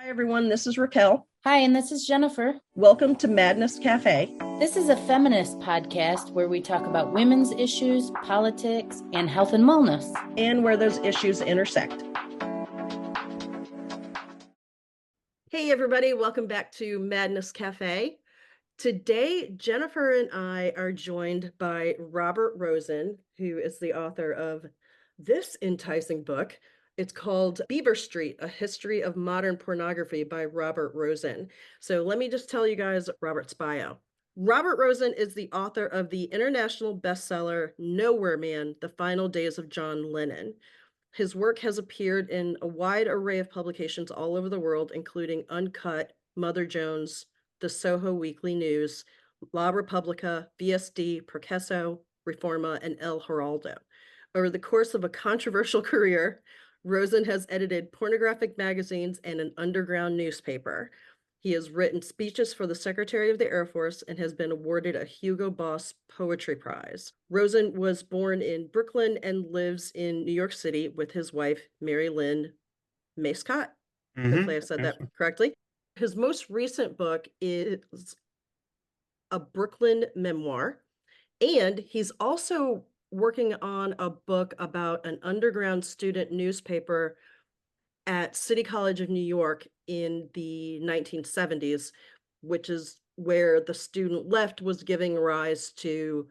Hi, everyone. This is Raquel. Hi, and this is Jennifer. Welcome to Madness Cafe. This is a feminist podcast where we talk about women's issues, politics, and health and wellness. And where those issues intersect. Hey, everybody. Welcome back to Madness Cafe. Today, Jennifer and I are joined by Robert Rosen, who is the author of this enticing book. It's called Beaver Street, A History of Modern Pornography by Robert Rosen. So let me just tell you guys Robert's bio. Robert Rosen is the author of the international bestseller Nowhere Man, The Final Days of John Lennon. His work has appeared in a wide array of publications all over the world, including Uncut, Mother Jones, the Soho Weekly News, La Repubblica, VSD, Progreso, Reforma, and El Heraldo. Over the course of a controversial career, Rosen has edited pornographic magazines and an underground newspaper. He has written speeches for the Secretary of the Air Force and has been awarded a Hugo Boss Poetry Prize. Rosen was born in Brooklyn and lives in New York City with his wife, Mary Lynn Mascott. Hopefully I said that correctly. His most recent book is a Brooklyn memoir, and he's also working on a book about an underground student newspaper at City College of New York in the 1970s, which is where the student left was giving rise to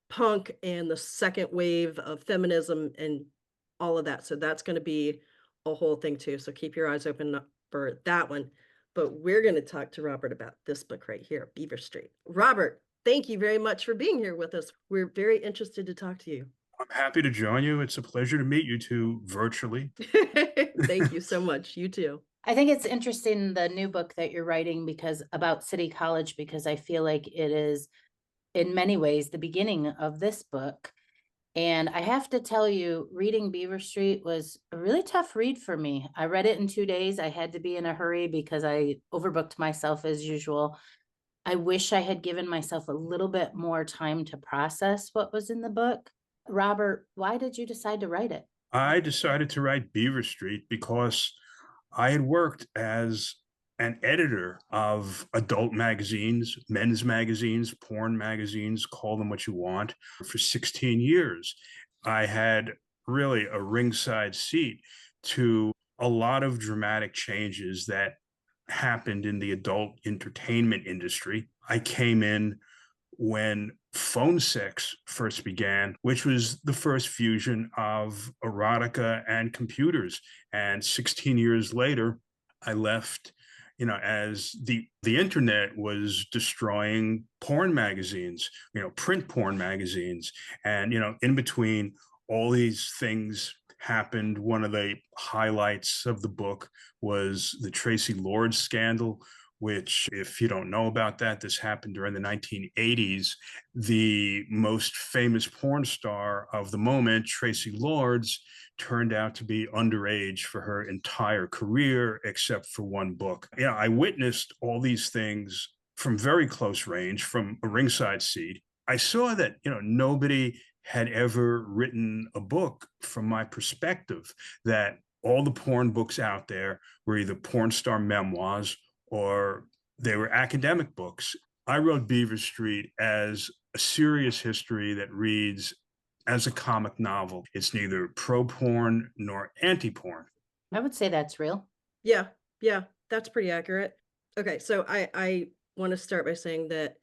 punk and the second wave of feminism and all of that. So that's going to be a whole thing too. So keep your eyes open for that one. But we're going to talk to Robert about this book right here, Beaver Street. Robert, thank you very much for being here with us. We're very interested to talk to you. I'm happy to join you. It's a pleasure to meet you two virtually. Thank you so much. You too. I think it's interesting, the new book that you're writing about City College, because I feel like it is in many ways the beginning of this book. And I have to tell you, reading Beaver Street was a really tough read for me. I read it in 2 days. I had to be in a hurry because I overbooked myself as usual. I wish I had given myself a little bit more time to process what was in the book. Robert, why did you decide to write it? I decided to write Beaver Street because I had worked as an editor of adult magazines, men's magazines, porn magazines, call them what you want, for 16 years. I had really a ringside seat to a lot of dramatic changes that happened in the adult entertainment industry. I came in when phone sex first began, which was the first fusion of erotica and computers. And 16 years later, I left, as the internet was destroying porn magazines, print porn magazines. And, in between all these things happened. One of the highlights of the book was the Tracy Lords scandal, which, if you don't know about that, this happened during the 1980s. The most famous porn star of the moment, Tracy Lords, turned out to be underage for her entire career, except for one book. I witnessed all these things from very close range, from a ringside seat. I saw that, nobody had ever written a book from my perspective, that all the porn books out there were either porn star memoirs or they were academic books. I wrote Beaver Street as a serious history that reads as a comic novel. It's neither pro-porn nor anti-porn. I would say that's real. Yeah, that's pretty accurate. Okay, so I want to start by saying that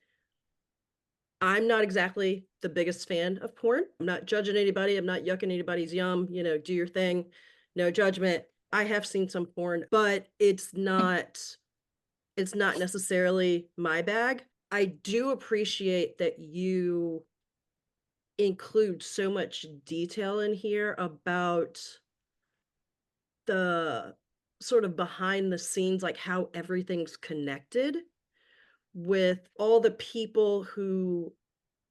I'm not exactly the biggest fan of porn. I'm not judging anybody. I'm not yucking anybody's yum. Do your thing. No judgment. I have seen some porn, but it's not necessarily my bag. I do appreciate that you include so much detail in here about the sort of behind the scenes, like how everything's connected with all the people who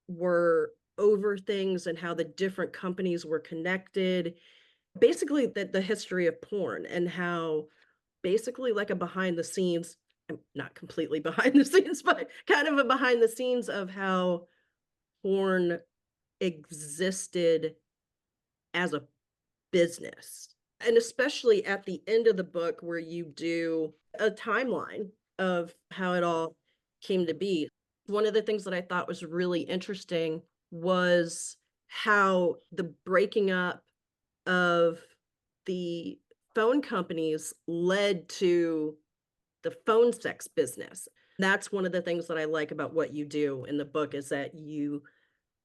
were over things and how the different companies were connected. Basically, the history of porn and how basically like a behind the scenes, not completely behind the scenes, but kind of a behind the scenes of how porn existed as a business. And especially at the end of the book where you do a timeline of how it all came to be. One of the things that I thought was really interesting was how the breaking up of the phone companies led to the phone sex business. That's one of the things that I like about what you do in the book is that you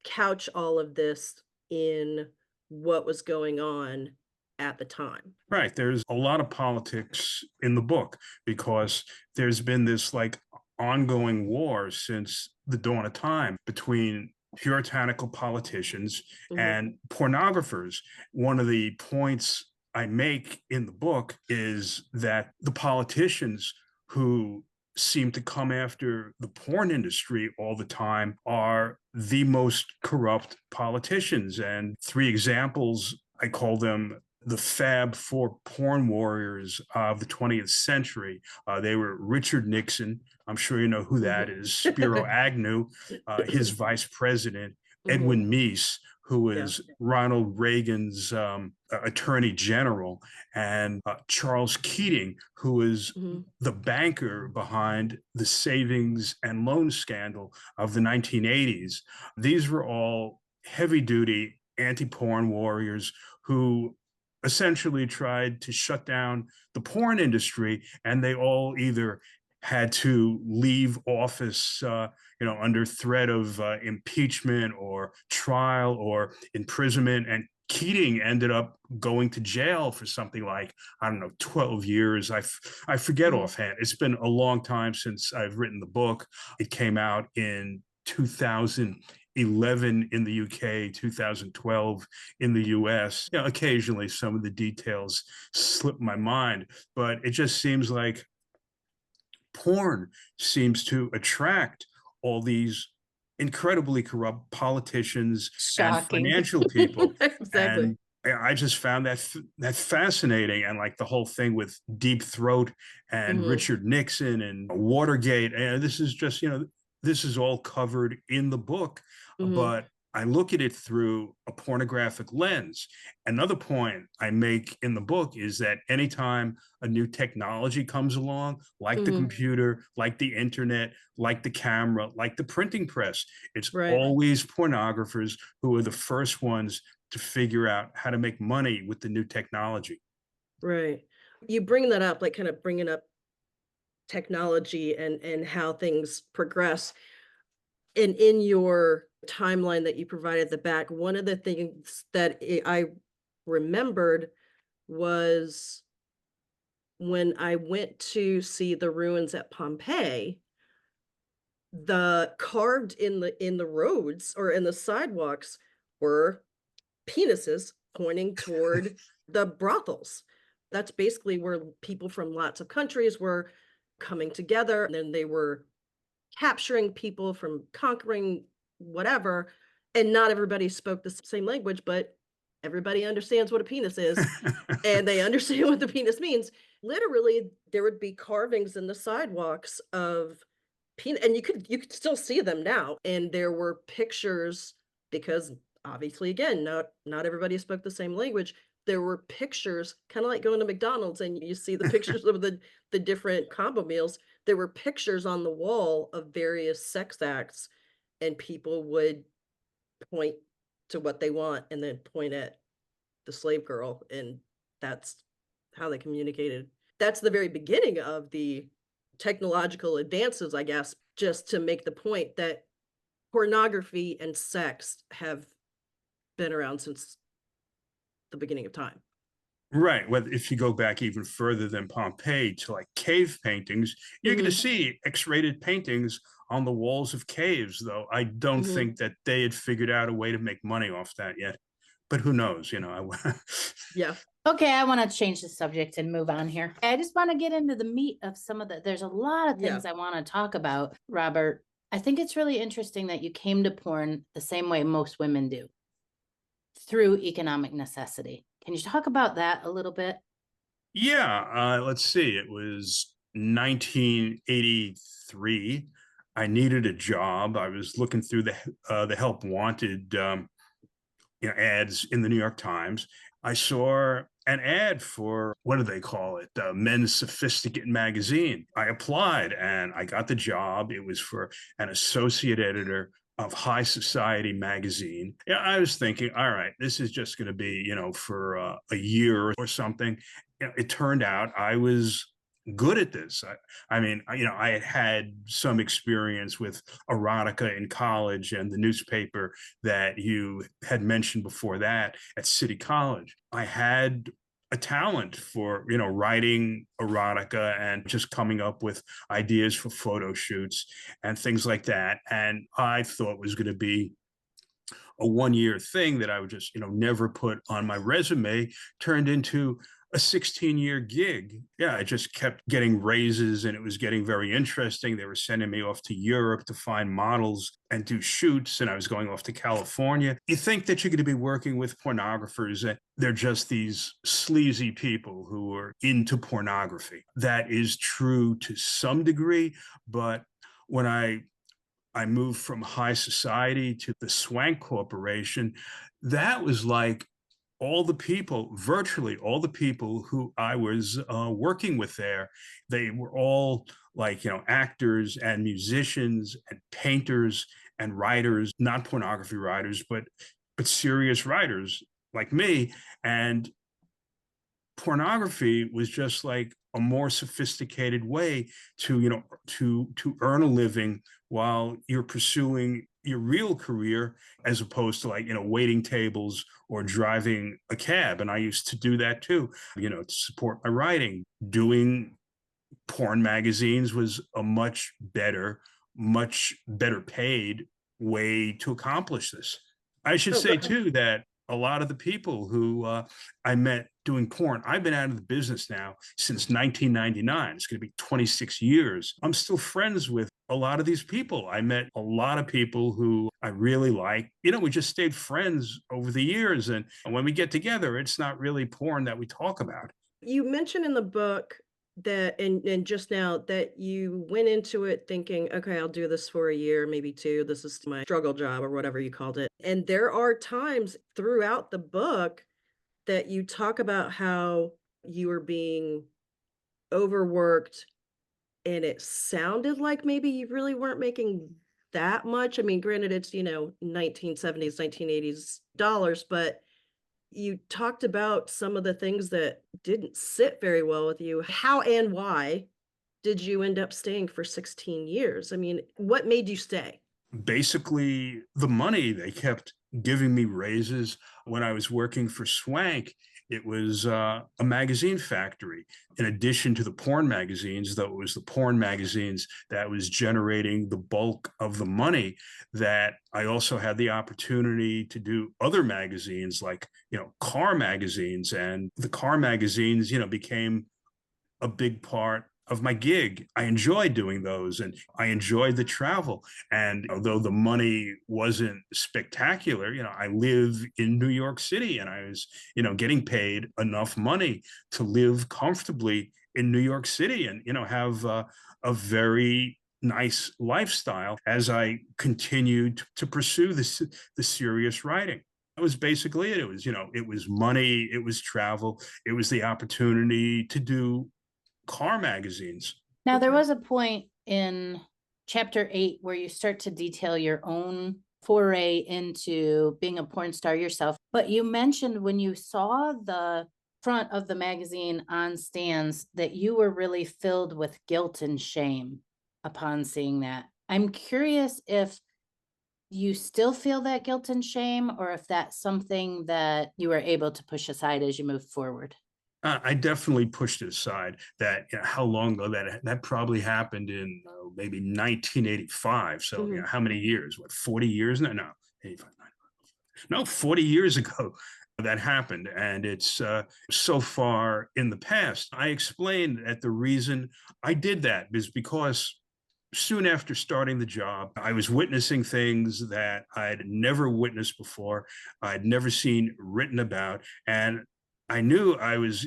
couch all of this in what was going on at the time. Right. There's a lot of politics in the book because there's been this like ongoing war since the dawn of time between puritanical politicians Mhm, and pornographers. One of the points I make in the book is that the politicians who seem to come after the porn industry all the time are the most corrupt politicians. And three examples, I call them the Fab Four porn warriors of the 20th century. They were Richard Nixon. I'm sure you know who that mhm. is. Spiro Agnew, his vice president. Mhm, Edwin Meese, who yeah, was Ronald Reagan's attorney general, and Charles Keating, who was mhm, the banker behind the savings and loan scandal of the 1980s. These were all heavy duty anti porn warriors who essentially tried to shut down the porn industry, and they all either had to leave office, under threat of impeachment or trial or imprisonment. And Keating ended up going to jail for something like, I don't know, 12 years. I forget mhm, offhand. It's been a long time since I've written the book. It came out in 2011 in the UK, 2012 in the US. Occasionally some of the details slip my mind, but it just seems like porn seems to attract all these incredibly corrupt politicians and Shocking. financial people. Exactly. And I just found that fascinating, and like the whole thing with Deep Throat and Mhm, Richard Nixon and Watergate. And this is just, this is all covered in the book, mhm, but I look at it through a pornographic lens. Another point I make in the book is that anytime a new technology comes along, like the mhm, computer, like the internet, like the camera, like the printing press, it's right, always pornographers who are the first ones to figure out how to make money with the new technology. right. You bring that up, like, kind of bringing up technology and how things progress. And in your timeline that you provided at the back, one of the things that I remembered was when I went to see the ruins at Pompeii, the carved in the roads or in the sidewalks were penises pointing toward the brothels. That's basically where people from lots of countries were coming together, and then they were capturing people from conquering whatever, and not everybody spoke the same language, but everybody understands what a penis is, and they understand what the penis means. Literally, there would be carvings in the sidewalks of and you could still see them now, and there were pictures because obviously, again, not everybody spoke the same language. There were pictures, kinda like going to McDonald's and you see the pictures of the different combo meals. There were pictures on the wall of various sex acts, and people would point to what they want and then point at the slave girl, and that's how they communicated. That's the very beginning of the technological advances, I guess, just to make the point that pornography and sex have been around since the beginning of time. Right. Well, if you go back even further than Pompeii to like cave paintings, you're going to Mhm, see X-rated paintings on the walls of caves, though I don't mhm. think that they had figured out a way to make money off that yet. But who knows? Yeah. Okay, I want to change the subject and move on here. I just want to get into the meat of there's a lot of Yeah. things I want to talk about, Robert. I think it's really interesting that you came to porn the same way most women do, through economic necessity. Can you talk about that a little bit? Yeah. Let's see. It was 1983. I needed a job. I was looking through the help wanted ads in the New York Times. I saw an ad for, what do they call it? Men's Sophisticate magazine. I applied and I got the job. It was for an associate editor of High Society magazine. Yeah, I was thinking, all right, this is just going to be, for a year or something. It turned out I was good at this. I mean, I had had some experience with erotica in college and the newspaper that you had mentioned before that at City College. I had a talent for, writing erotica and just coming up with ideas for photo shoots and things like that. And I thought was going to be a 1 year thing that I would just, never put on my resume, turned into a 16-year gig. Yeah, I just kept getting raises and it was getting very interesting. They were sending me off to Europe to find models and do shoots, and I was going off to California. You think that you're going to be working with pornographers, and they're just these sleazy people who are into pornography. That is true to some degree, but when I moved from high society to the Swank Corporation, that was like virtually all the people who I was working with there, they were all like, actors and musicians and painters and writers, not pornography writers, but serious writers like me. And pornography was just like a more sophisticated way to to earn a living while you're pursuing your real career, as opposed to like waiting tables or driving a cab. And I used to do that too, to support my writing. Doing porn magazines was a much better paid way to accomplish this. I should Oh, go say ahead. too that a lot of the people who I met doing porn, I've been out of the business now since 1999. It's going to be 26 years. I'm still friends with a lot of these people. I met a lot of people who I really like. We just stayed friends over the years. And when we get together, it's not really porn that we talk about. You mentioned in the book that, and just now, that you went into it thinking, okay, I'll do this for a year, maybe two. This is my struggle job or whatever you called it. And there are times throughout the book that you talk about how you were being overworked, and it sounded like maybe you really weren't making that much. I mean, granted, it's, 1970s, 1980s dollars, but you talked about some of the things that didn't sit very well with you. How and why did you end up staying for 16 years? I mean, what made you stay? Basically, the money. They kept giving me raises. When I was working for Swank, it was a magazine factory. In addition to the porn magazines, though, it was the porn magazines that was generating the bulk of the money, that I also had the opportunity to do other magazines like, car magazines. And the car magazines, became a big part of my gig. I enjoyed doing those and I enjoyed the travel. And although the money wasn't spectacular, I live in New York City and I was, getting paid enough money to live comfortably in New York City and, have a very nice lifestyle as I continued to pursue the serious writing. That was basically it. It was, it was money, it was travel, it was the opportunity to do car magazines. Now, there Okay. was a point in chapter 8 where you start to detail your own foray into being a porn star yourself. But you mentioned when you saw the front of the magazine on stands that you were really filled with guilt and shame upon seeing that. I'm curious if you still feel that guilt and shame, or if that's something that you were able to push aside as you move forward. I definitely pushed it aside. That how long ago that probably happened in maybe 1985. So Mhm. how many years? What, 40 years? No, 85, no, 40 years ago that happened, and it's so far in the past. I explained that the reason I did that is because soon after starting the job, I was witnessing things that I'd never witnessed before. I'd never seen written about. And I knew I was,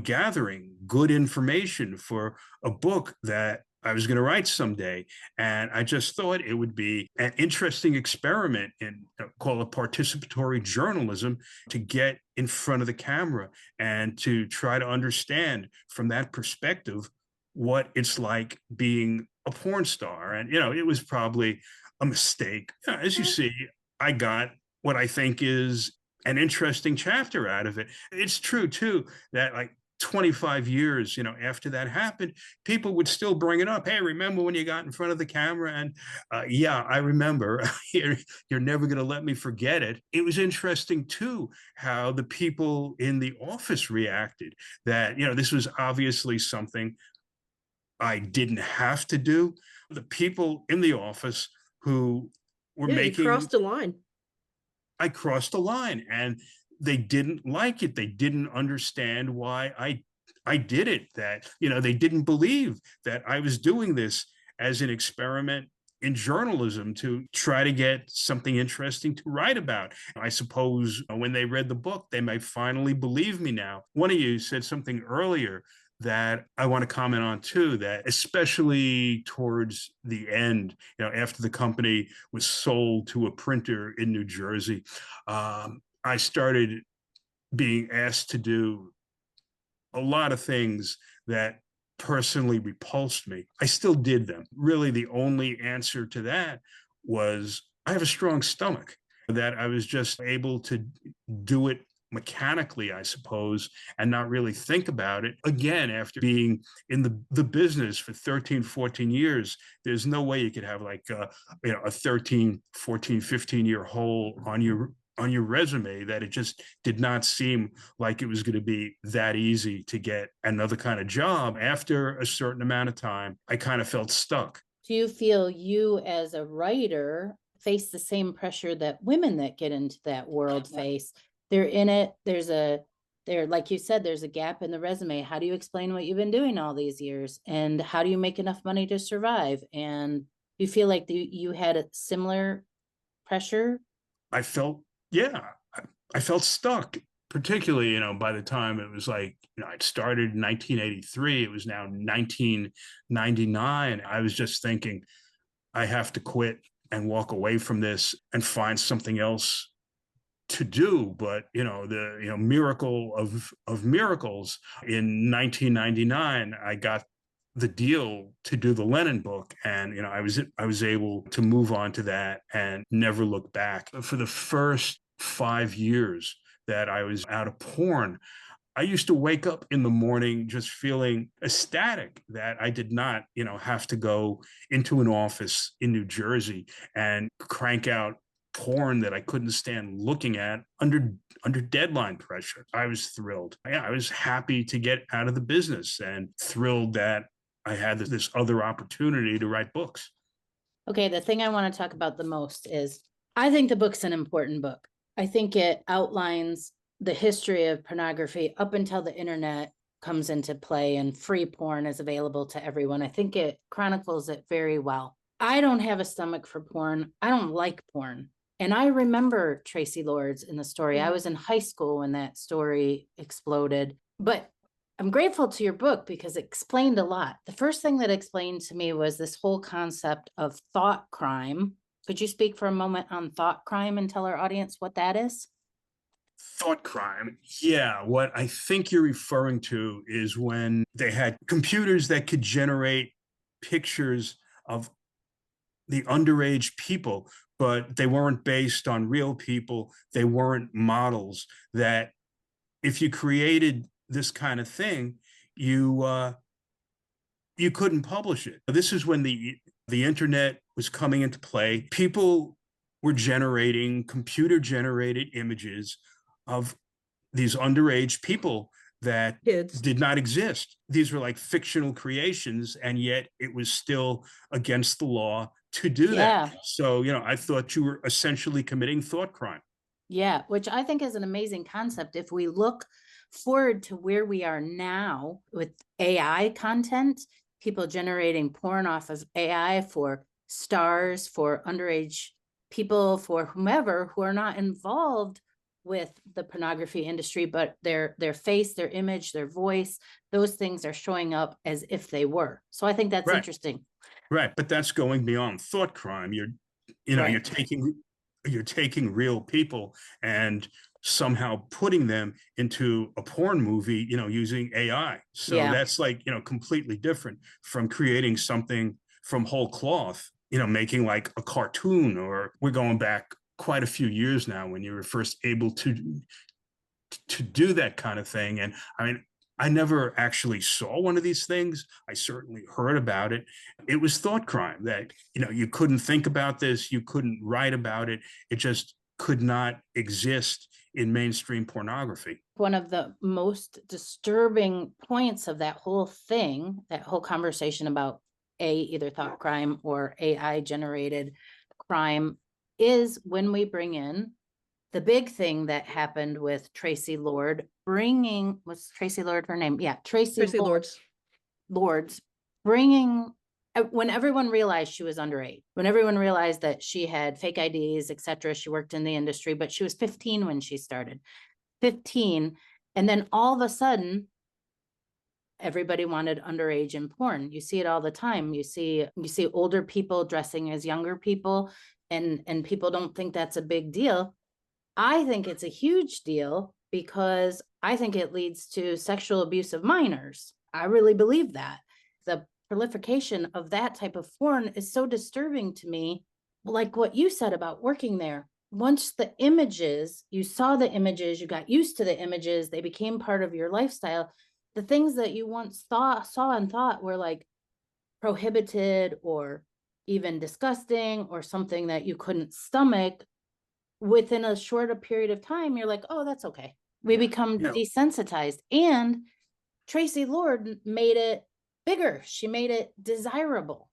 gathering good information for a book that I was going to write someday. And I just thought it would be an interesting experiment in call it participatory journalism to get in front of the camera and to try to understand from that perspective what it's like being a porn star. And, it was probably a mistake. As you see, I got what I think is an interesting chapter out of it. It's true, too, that like 25 years, after that happened, people would still bring it up. Hey, remember when you got in front of the camera? And yeah, I remember. You're never going to let me forget it. It was interesting, too, how the people in the office reacted. That, this was obviously something I didn't have to do. The people in the office who were Yeah, you making crossed a line. I crossed a line and they didn't like it. They didn't understand why I did it. That, they didn't believe that I was doing this as an experiment in journalism to try to get something interesting to write about. I suppose when they read the book, they might finally believe me now. One of you said something earlier that I want to comment on too, that especially towards the end, after the company was sold to a printer in New Jersey, I started being asked to do a lot of things that personally repulsed me. I still did them. Really, the only answer to that was I have a strong stomach, that I was just able to do it mechanically, I suppose, and not really think about it. Again, after being in the business for 13, 14 years, there's no way you could have like a 13, 14, 15-year hole on your resume, that it just did not seem like it was going to be that easy to get another kind of job. After a certain amount of time, I kind of felt stuck. Do you feel you as a writer face the same pressure that women that get into that world face? They're in it. Like you said, there's a gap in the resume. How do you explain what you've been doing all these years? And how do you make enough money to survive? And you feel like you had a similar pressure? I felt, yeah, I felt stuck, particularly, by the time it was like, I'd started in 1983, it was now 1999. I was just thinking, I have to quit and walk away from this and find something else to do. But the miracle of miracles, in 1999 I got the deal to do the Lennon book, and I was able to move on to that and never look back. For the first 5 years that I was out of porn, I used to wake up in the morning just feeling ecstatic that I did not, have to go into an office in New Jersey and crank out porn that I couldn't stand looking at under deadline pressure. I was thrilled. Yeah, I was happy to get out of the business and thrilled that I had this other opportunity to write books. Okay, the thing I want to talk about the most is I think the book's an important book. I think it outlines the history of pornography up until the internet comes into play and free porn is available to everyone. I think it chronicles it very well. I don't have a stomach for porn. I don't like porn. And I remember Tracy Lords in the story. I was in high school when that story exploded. But I'm grateful to your book because it explained a lot. The first thing that explained to me was this whole concept of thought crime. Could you speak for a moment on thought crime and tell our audience what that is? Thought crime. Yeah, what I think you're referring to is when they had computers that could generate pictures of the underage people, but they weren't based on real people. They weren't models. That if you created this kind of thing, you couldn't publish it. This is when the internet was coming into play. People were generating computer generated images of these underage people that Kids. did not exist. These were like fictional creations, and yet it was still against the law to do that. So, I thought you were essentially committing thought crime. Yeah, which I think is an amazing concept. If we look forward to where we are now with AI content, people generating porn off of AI for stars, for underage people, for whomever who are not involved with the pornography industry, but their face, their image, their voice, those things are showing up as if they were. So I think that's Right. interesting. Right. But that's going beyond thought crime. Right. You're taking real people and somehow putting them into a porn movie, using AI. So Yeah. that's like, completely different from creating something from whole cloth, making like a cartoon. Or we're going back quite a few years now when you were first able to do that kind of thing. And I mean, I never actually saw one of these things. I certainly heard about it. It was thought crime that, you couldn't think about this, you couldn't write about it. It just could not exist in mainstream pornography. One of the most disturbing points of that whole thing, that whole conversation about either thought crime or AI generated crime, is when we bring in the big thing that happened with Tracy Lord was Tracy Lord her name? Yeah, Tracy Lords. Lords bringing, when everyone realized she was underage, when everyone realized that she had fake IDs, etc. She worked in the industry, but she was 15 when she started. 15, and then all of a sudden everybody wanted underage in porn. You see it all the time. You see older people dressing as younger people, and people don't think that's a big deal. I think it's a huge deal because I think it leads to sexual abuse of minors. I really believe that. The proliferation of that type of porn is so disturbing to me. Like what you said about working there. Once the images, you saw the images, you got used to the images, they became part of your lifestyle. The things that you once saw and thought were like prohibited or even disgusting or something that you couldn't stomach, within a shorter period of time, you're like, oh, that's okay. We become desensitized. And Tracy Lord made it bigger. She made it desirable.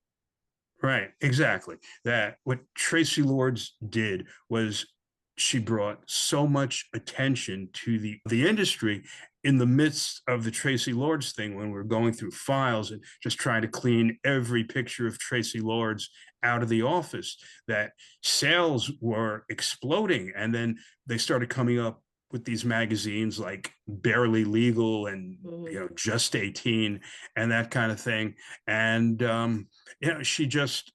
Right, exactly. That what Tracy Lords did was she brought so much attention to the industry in the midst of the Tracy Lords thing, when we're going through files and just trying to clean every picture of Tracy Lords out of the office, that sales were exploding. And then they started coming up with these magazines like Barely Legal and Just 18 and that kind of thing. And she just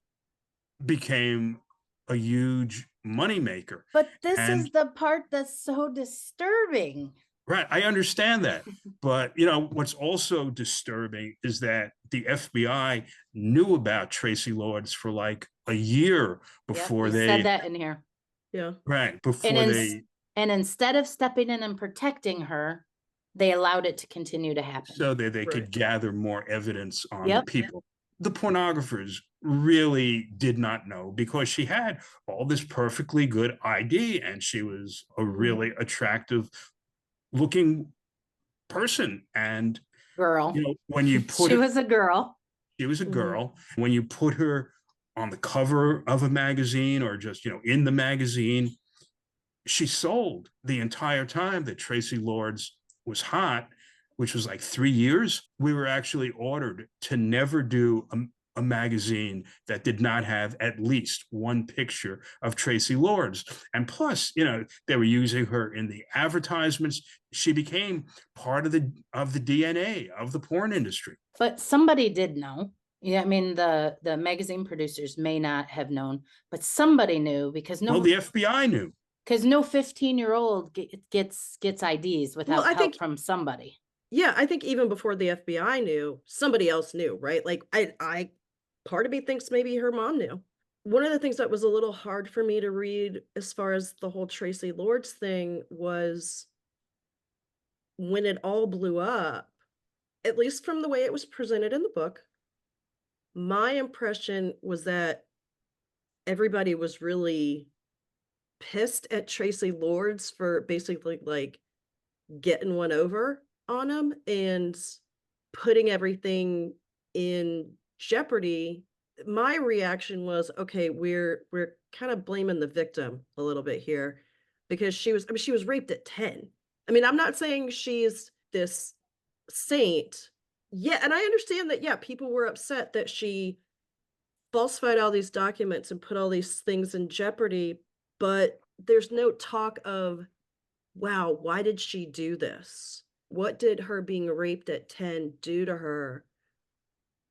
became a huge moneymaker. But this is the part that's so disturbing. Right, I understand that. But what's also disturbing is that the FBI knew about Tracy Lords for like a year before they said that in here. Yeah. Right, before and instead of stepping in and protecting her, they allowed it to continue to happen. So they could gather more evidence on the people. The pornographers really did not know, because she had all this perfectly good ID and she was a really attractive looking person. And girl, when you put she was a girl. She was a girl. When you put her on the cover of a magazine or just in the magazine, she sold the entire time that Tracy Lords was hot, which was like 3 years. We were actually ordered to never do a magazine that did not have at least one picture of Tracy Lords. And plus, they were using her in the advertisements. She became part of the DNA of the porn industry. But somebody did know. Yeah, I mean, the magazine producers may not have known, but somebody knew, because the FBI knew. Because no 15-year-old gets IDs without help from somebody. Yeah, I think even before the FBI knew, somebody else knew, right? Like I part of me thinks maybe her mom knew. One of the things that was a little hard for me to read as far as the whole Tracy Lords thing was when it all blew up, at least from the way it was presented in the book, my impression was that everybody was really pissed at Tracy Lords for basically like getting one over on him and putting everything in jeopardy. My reaction was, okay, we're kind of blaming the victim a little bit here, because she was raped at 10. I mean, I'm not saying she's this saint. Yeah, and I understand that, yeah, people were upset that she falsified all these documents and put all these things in jeopardy, but there's no talk of wow, why did she do this? What did her being raped at 10 do to her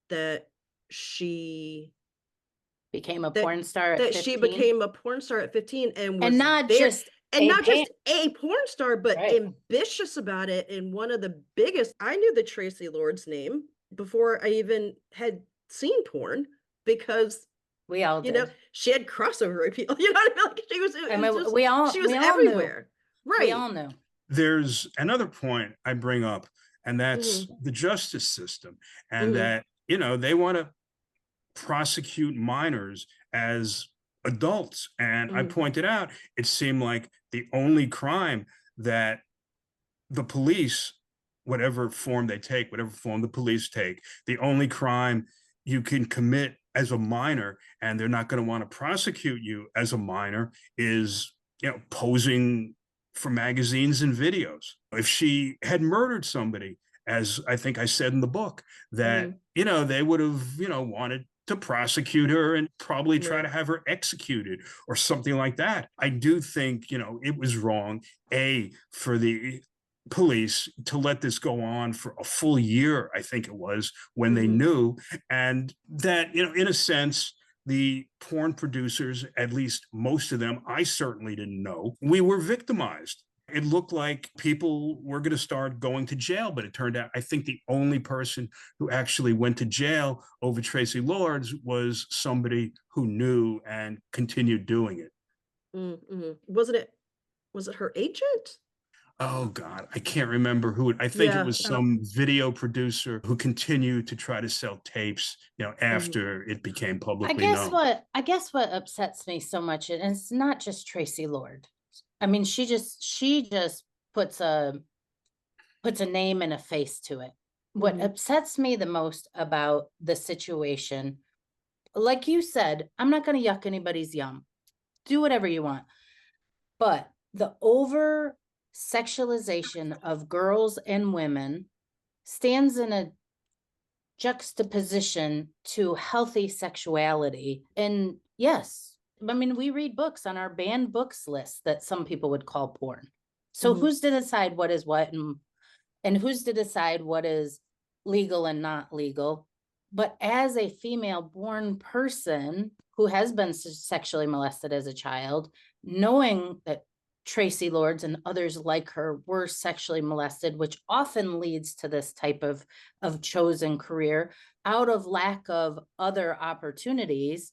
that she Became a that porn star at that she 15, became a porn star at 15 and and was not there, just and a not pan, just a porn star, but right? ambitious about it. And one of the biggest, I knew the Tracy Lord's name before I even had seen porn because, We all you know, did. she had crossover appeal. You know what I mean? Like she was, I it was mean, just, she was we all knew. everywhere. We Right. all knew. There's another point I bring up, and that's Mm-hmm. the justice system, and Mm-hmm. that, they want to prosecute minors as adults. And I Mm-hmm. pointed out, it seemed like the only crime that the police, whatever form they take, whatever form the police take, the only crime you can commit as a minor, and they're not going to want to prosecute you as a minor, is, posing for magazines and videos. If she had murdered somebody, as I think I said in the book, that, Mm-hmm. they would have, wanted to prosecute her and probably try Right. to have her executed or something like that. I do think, it was wrong, for the police to let this go on for a full year, I think it was, when they Mm-hmm. knew. And that, in a sense, the porn producers, at least most of them, I certainly didn't know, we were victimized. It looked like people were going to start going to jail, but it turned out, I think the only person who actually went to jail over Tracy Lords was somebody who knew and continued doing it. Mm-hmm. Was it her agent? Oh God, I can't remember who. I think it Yeah. was some video producer who continued to try to sell tapes, Mhm. after it became I publicly guess known. what I guess what upsets me so much, and it's not just Tracy Lord. I mean, she just puts a puts a name and a face to it. What Mhm. upsets me the most about the situation, like you said, I'm not going to yuck anybody's yum. Do whatever you want. But the over sexualization of girls and women stands in a juxtaposition to healthy sexuality. And yes, I mean, we read books on our banned books list that some people would call porn. So Mhm. who's to decide what is what, and who's to decide what is legal and not legal? But as a female born person who has been sexually molested as a child, knowing that Tracy Lords and others like her were sexually molested, which often leads to this type of chosen career out of lack of other opportunities.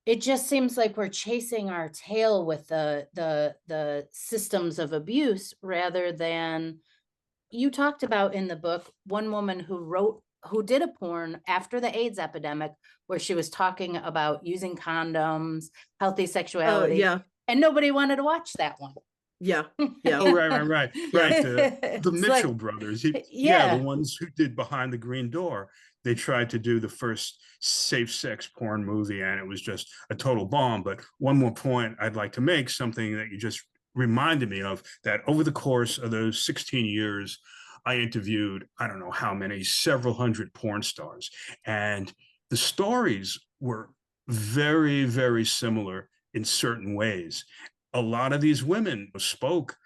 It just seems like we're chasing our tail with the systems of abuse rather than, you talked about in the book one woman who did a porn after the AIDS epidemic where she was talking about using condoms, healthy Oh, sexuality, yeah. and nobody wanted to watch that one. Yeah. Yeah. Oh, right. Yeah. The It's Mitchell like, brothers. Yeah, the yeah, ones who did Behind the Green Door. They tried to do the first safe sex porn movie, and it was just a total bomb. But one more point I'd like to make, something that you just reminded me of, that over the course of those 16 years, I interviewed, I don't know how many, several hundred porn stars. And the stories were very, very similar in certain ways. A lot of these women spoke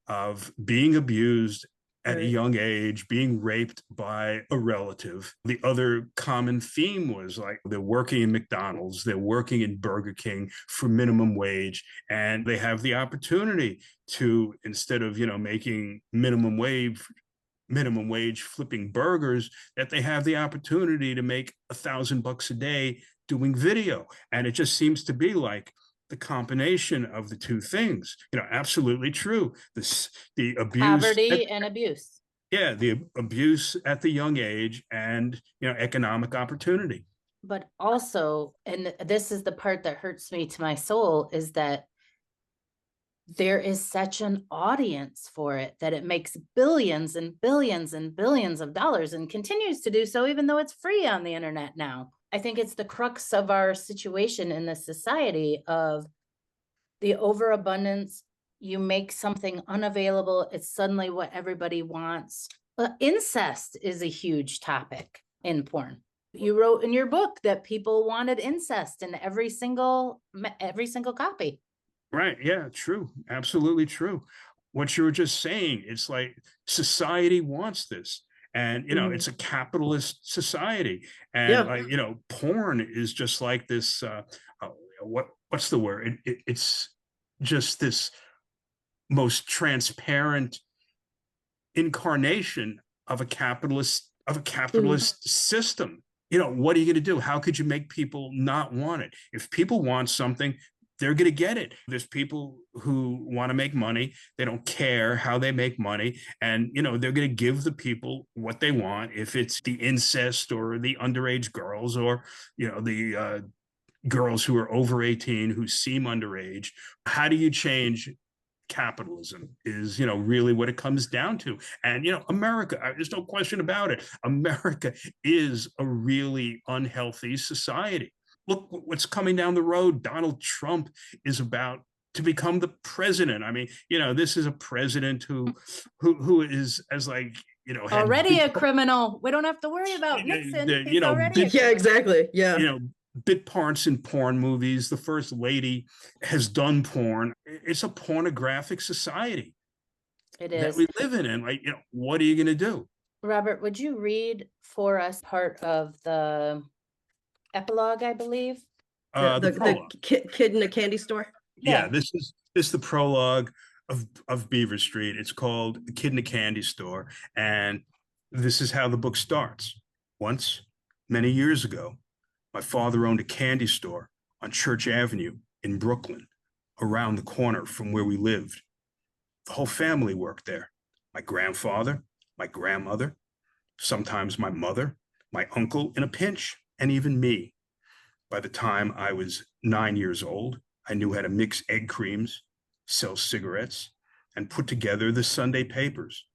of being abused at a Right. young age, being raped by a relative. The other common theme was like they're working in McDonald's, they're working in Burger King for minimum wage, and they have the opportunity to, instead of, making minimum wage flipping burgers, that they have the opportunity to make $1,000 a day doing video. And it just seems to be like the combination of the two things. Absolutely true. The abuse poverty and abuse. yeah, the abuse at the young age, and economic opportunity. But also, and this is the part that hurts me to my soul, is that there is such an audience for it that it makes billions and billions and billions of dollars and continues to do so, even though it's free on the internet now. I think it's the crux of our situation in this society of the overabundance. You make something unavailable, it's suddenly what everybody wants. Incest is a huge topic in porn. You wrote in your book that people wanted incest in every single copy. Right. Yeah, true. Absolutely true. What you were just saying, it's like society wants this. And, Mhm. it's a capitalist society. And Yeah. like, porn is just like this what's the word? It's just this most transparent incarnation of a Mhm. capitalist system. What are you going to do? How could you make people not want it? If people want something, they're going to get it. There's people who want to make money. They don't care how they make money. And, they're going to give the people what they want. If it's the incest or the underage girls or, the girls who are over 18 who seem underage. How do you change capitalism is really what it comes down to. And America, there's no question about it, America is a really unhealthy society. Look what's coming down the road. Donald Trump is about to become the president. I mean, this is a president who is as like had Already big, a criminal. We don't have to worry about Nixon. He's you know already a big Yeah, criminal. exactly. you Yeah. know bit parts in porn movies. The first lady has done porn. It's a pornographic society It that is. we live in. And like, what are you going to do? Robert, would you read for us part of the epilogue, I believe? The The prologue. kid in a candy store. Yeah, Yeah. this is the prologue of Beaver Street. It's called The Kid in a Candy Store, and this is how the book starts. Once, many years ago, my father owned a candy store on Church Avenue in Brooklyn, around the corner from where we lived. The whole family worked there. My grandfather, my grandmother, sometimes my mother, my uncle in a pinch, and even me. By the time I was 9 years old, I knew how to mix egg creams, sell cigarettes, and put together the Sunday papers.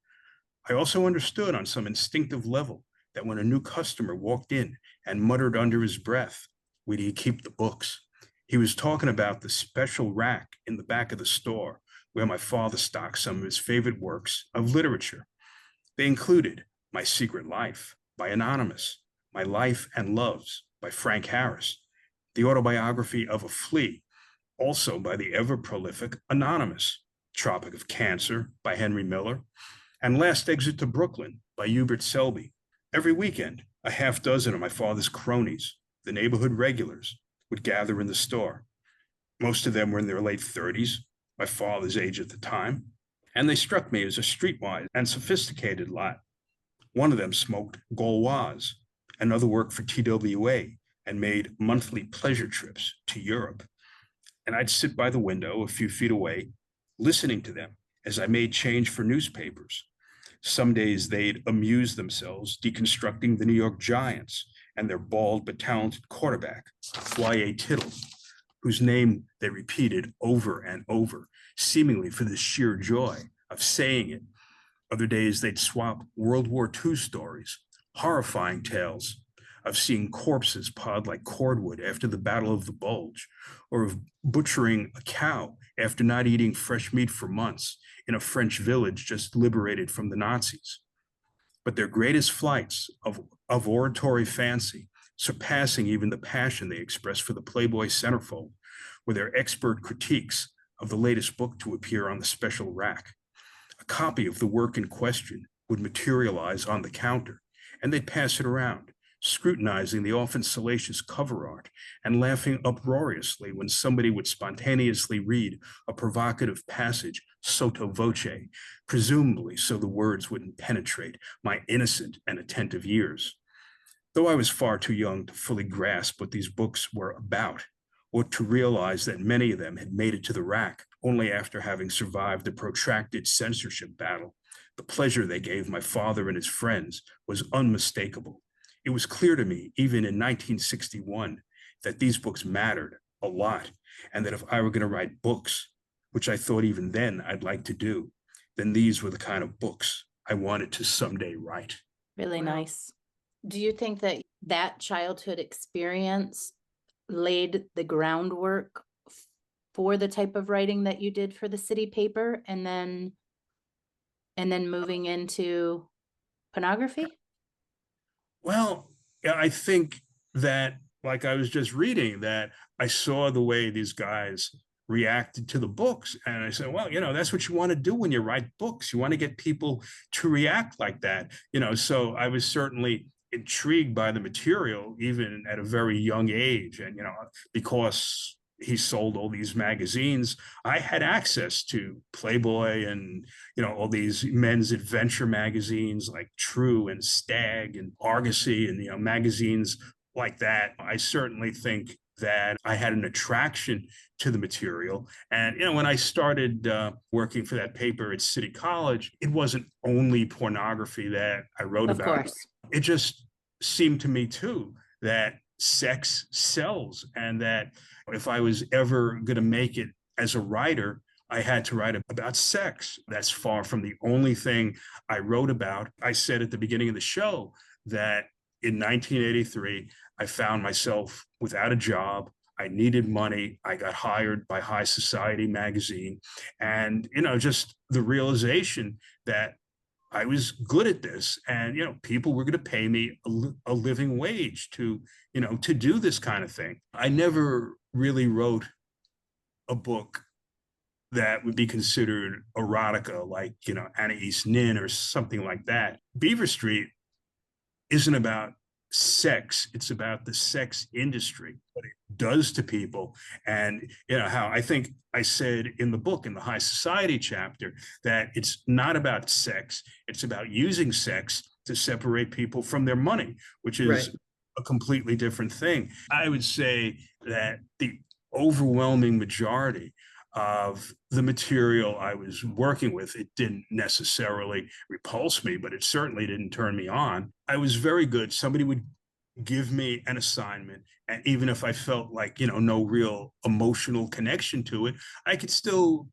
I also understood on some instinctive level that when a new customer walked in and muttered under his breath, "Where do you keep the books?" he was talking about the special rack in the back of the store where my father stocked some of his favorite works of literature. They included My Secret Life by Anonymous, My Life and Loves by Frank Harris, the autobiography of a flea, also by the ever prolific Anonymous, Tropic of Cancer by Henry Miller, and Last Exit to Brooklyn by Hubert Selby. Every weekend, a half dozen of my father's cronies, the neighborhood regulars, would gather in the store. Most of them were in their late 30s, my father's age at the time, and they struck me as a streetwise and sophisticated lot. One of them smoked Gauloise, another worked for TWA and made monthly pleasure trips to Europe. And I'd sit by the window a few feet away, listening to them as I made change for newspapers. Some days they'd amuse themselves deconstructing the New York Giants and their bald but talented quarterback, Y.A. Tittle, whose name they repeated over and over, seemingly for the sheer joy of saying it. Other days they'd swap World War II stories, horrifying tales of seeing corpses piled like cordwood after the Battle of the Bulge, or of butchering a cow after not eating fresh meat for months in a French village just liberated from the Nazis. But their greatest flights of oratory fancy, surpassing even the passion they expressed for the Playboy centerfold, were their expert critiques of the latest book to appear on the special rack. A copy of the work in question would materialize on the counter, and they'd pass it around, scrutinizing the often salacious cover art and laughing uproariously when somebody would spontaneously read a provocative passage sotto voce, presumably so the words wouldn't penetrate my innocent and attentive ears. Though I was far too young to fully grasp what these books were about, or to realize that many of them had made it to the rack only after having survived a protracted censorship battle, the pleasure they gave my father and his friends was unmistakable. It was clear to me, even in 1961, that these books mattered a lot, and that if I were going to write books, which I thought even then I'd like to do, then these were the kind of books I wanted to someday write. Really Wow. nice. Do you think that that childhood experience laid the groundwork for the type of writing that you did for the city paper and then moving into pornography? Well, yeah, I think that, like I was just reading, that I saw the way these guys reacted to the books. And I said, well, that's what you want to do when you write books. You want to get people to react like that. So I was certainly intrigued by the material, even at a very young age. And, because he sold all these magazines, I had access to Playboy and, all these men's adventure magazines like True and Stag and Argosy and, magazines like that. I certainly think that I had an attraction to the material. And, when I started working for that paper at City College, it wasn't only pornography that I wrote Of about. course. It just seemed to me, too, that sex sells, and that if I was ever going to make it as a writer, I had to write about sex. That's far from the only thing I wrote about. I said at the beginning of the show that in 1983, I found myself without a job. I needed money. I got hired by High Society magazine. And, just the realization that I was good at this, and, people were going to pay me a living wage to do this kind of thing. I never really wrote a book that would be considered erotica, like, Anais Nin or something like that. Beaver Street isn't about sex. It's about the sex industry, what it does to people. And, how I think I said in the book, in the High Society chapter, that it's not about sex. It's about using sex to separate people from their money, which is a completely different thing. I would say that the overwhelming majority of the material I was working with, it didn't necessarily repulse me, but it certainly didn't turn me on. I was very good. Somebody would give me an assignment, and even if I felt like, no real emotional connection to it, I could still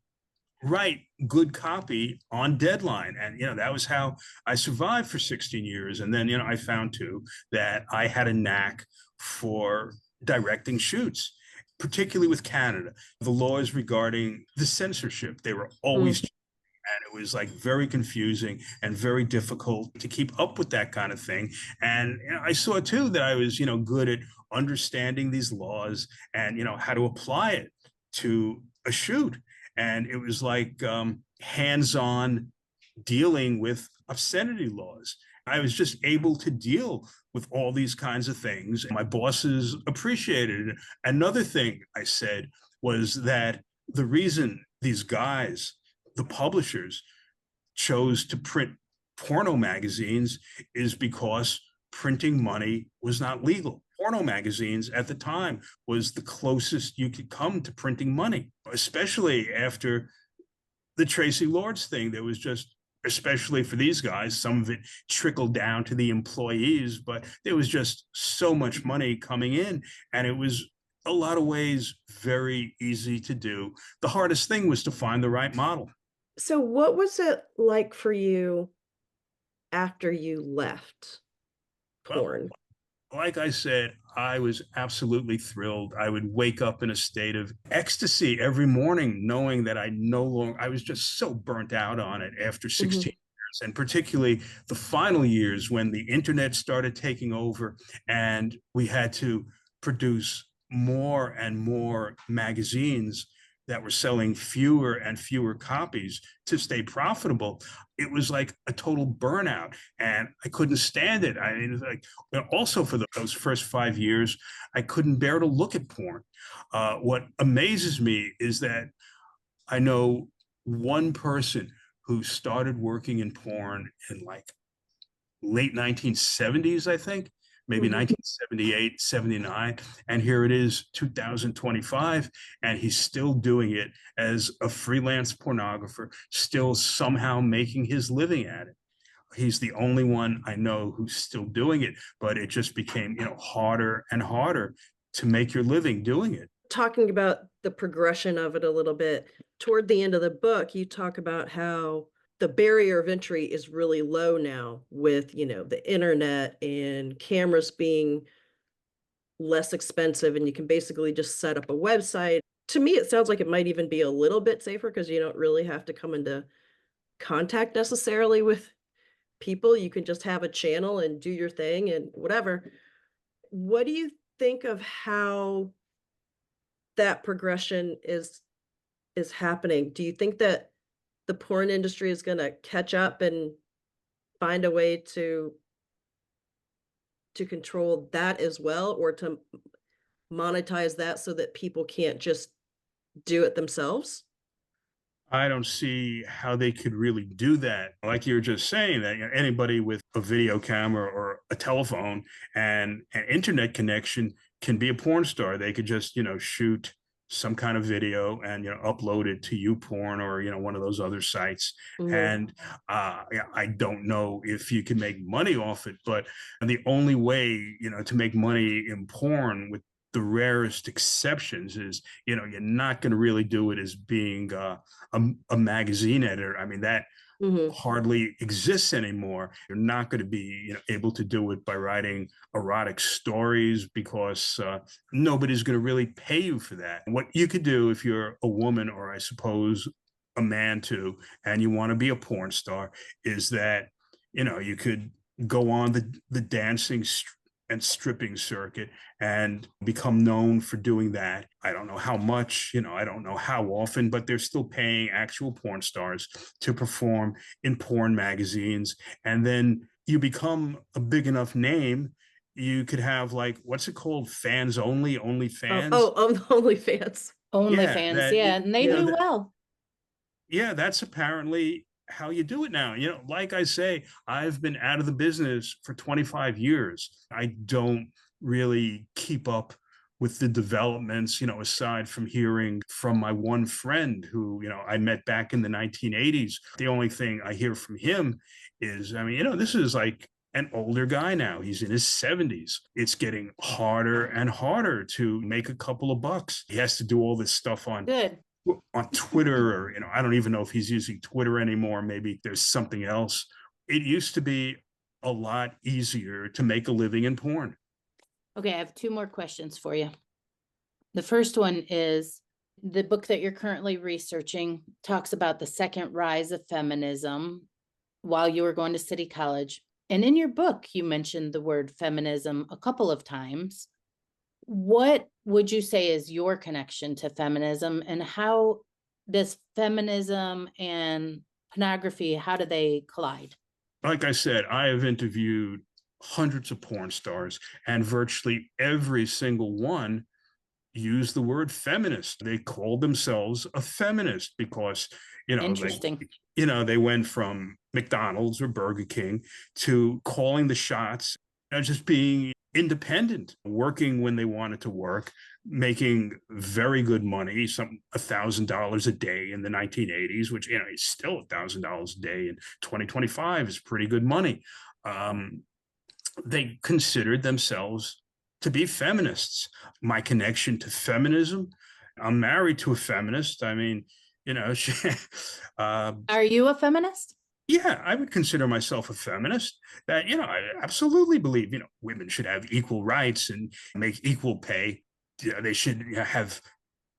write good copy on deadline. And, that was how I survived for 16 years. And then, I found too that I had a knack for directing shoots, particularly with Canada. The laws regarding the censorship, they were always and it was like very confusing and very difficult to keep up with that kind of thing. And I saw too that I was, good at understanding these laws and, how to apply it to a shoot. And it was like hands-on dealing with obscenity laws. I was just able to deal with all these kinds of things. My bosses appreciated it. Another thing I said was that the reason these guys, the publishers, chose to print porno magazines is because printing money was not legal. Porno magazines at the time was the closest you could come to printing money, especially after the Tracy Lords thing. There was just, especially for these guys, some of it trickled down to the employees, but there was just so much money coming in, and it was a lot of ways very easy to do. The hardest thing was to find the right model. So what was it like for you after you left porn? Well, like I said, I was absolutely thrilled. I would wake up in a state of ecstasy every morning, knowing that I was just so burnt out on it after 16 years, and particularly the final years when the internet started taking over and we had to produce more and more magazines that were selling fewer and fewer copies to stay profitable. It was like a total burnout, and I couldn't stand it. I mean, like, also for those first 5 years, I couldn't bear to look at porn. What amazes me is that I know one person who started working in porn in like late 1970s, I think, maybe 1978, 79. And here it is, 2025, and he's still doing it as a freelance pornographer, still somehow making his living at it. He's the only one I know who's still doing it, but it just became, harder and harder to make your living doing it. Talking about the progression of it a little bit, toward the end of the book, you talk about how the barrier of entry is really low now with, the internet and cameras being less expensive, and you can basically just set up a website. To me, it sounds like it might even be a little bit safer because you don't really have to come into contact necessarily with people. You can just have a channel and do your thing and whatever. What do you think of how that progression is is happening, do you think that the porn industry is gonna catch up and find a way to control that as well, or to monetize that so that people can't just do it themselves? I don't see how they could really do that. Like you were just saying, that anybody with a video camera or a telephone and an internet connection can be a porn star. They could just, shoot some kind of video and upload it to YouPorn or one of those other sites. Mhm, And yeah, I don't know if you can make money off it, but the only way to make money in porn, with the rarest exceptions, is you're not going to really do it as being a magazine editor. I mean, that mhm, hardly exists anymore. You're not going to be able to do it by writing erotic stories, because nobody's going to really pay you for that. What you could do if you're a woman, or I suppose a man too, and you want to be a porn star, is that you could go on the dancing and stripping circuit and become known for doing that. I don't know how much, I don't know how often, but they're still paying actual porn stars to perform in porn magazines. And then you become a big enough name, you could have, like, what's it called? Fans only oh, fans. oh, OnlyFans. Yeah, OnlyFans, that, yeah, and they Yeah. do well. yeah, that's apparently how you do it now. Like I say, I've been out of the business for 25 years. I don't really keep up with the developments, aside from hearing from my one friend who, I met back in the 1980s. The only thing I hear from him is, I mean, this is like an older guy now. He's in his 70s. It's getting harder and harder to make a couple of bucks. He has to do all this stuff Good. on Twitter, or I don't even know if he's using Twitter anymore. Maybe there's something else. It used to be a lot easier to make a living in porn. Okay, I have two more questions for you. The first one is, the book that you're currently researching talks about the second rise of feminism while you were going to City College. And in your book, you mentioned the word feminism a couple of times. What would you say is your connection to feminism, and how does feminism and pornography, how do they collide? Like I said, I have interviewed hundreds of porn stars, and virtually every single one used the word feminist. They called themselves a feminist because, like, Interesting. they went from McDonald's or Burger King to calling the shots, just being independent, working when they wanted to work, making very good money, some $1,000 a day in the 1980s, which is still $1,000 a day in 2025 is pretty good money. They considered themselves to be feminists. My connection to feminism, I'm married to a feminist. I mean, she, Are you a feminist? yeah, I would consider myself a feminist. That, I absolutely believe, women should have equal rights and make equal pay. They should have